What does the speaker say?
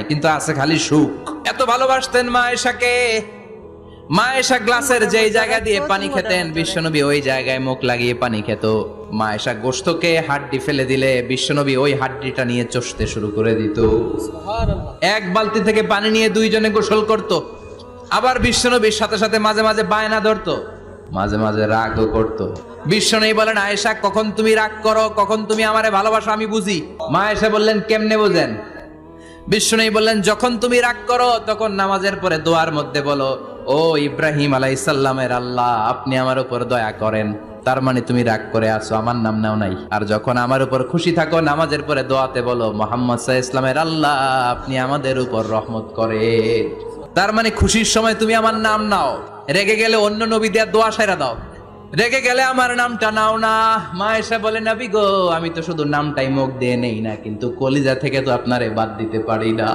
কিন্তু আছে খালি সুখ। এত ভালোবাসতেন মা আয়েশাকে। মা আয়েশা গ্লাসের যেই জায়গা দিয়ে পানি খেতেন, বিশ্বনবী ওই জায়গায় মুখ লাগিয়ে পানি খেত। মা আয়েশা গোশতকে হাড্ডি ফেলে দিলে বিশ্বনবী ওই হাড্ডিটা নিয়ে চষতে শুরু করে দিত। এক বালতি থেকে পানি নিয়ে দুইজনে গোসল করত। আবার বিশ্বনবীর সাথে সাথে মাঝে মাঝে বায়না ধরতো, মাঝে মাঝে রাগও করতো। বিশ্বনবী বলেন, আয়েশা কখন তুমি রাগ করো, কখন তুমি আমারে ভালোবাসো আমি বুঝি। মা আয়েশা বললেন, কেমনে বুঝেন? বিশ্বনবী বললেন, যখন তুমি রাগ করো তখন নামাজের পরে দোয়ার মধ্যে বলো, ও ইব্রাহিম আলাইহিস সালামের আল্লাহ, আপনি আমার উপর দয়া করেন। তার মানে তুমি রাগ করে আছো, আমার নাম নাও নাই। আর যখন আমার উপর খুশি থাকো নামাজের পরে দোয়াতে বলো, মুহাম্মদ সাল্লাল্লাহু আলাইহি ওয়াসাল্লামের আল্লাহ, আপনি আমাদের উপর রহমত করেন। তার মানে খুশির সময় তুমি আমার নাম নাও, রেগে গেলে অন্য নবী দেওয়ার দোয়া সাইরা দাও, রেগে গেলে আমার নামটা নাও না। মা আয়েশা বলে, নবী গো, আমি তো শুধু নামটাই মুখ দিয়ে নেই না, কিন্তু কলিজা থেকে তো আপনারে বাদ দিতে পারি না।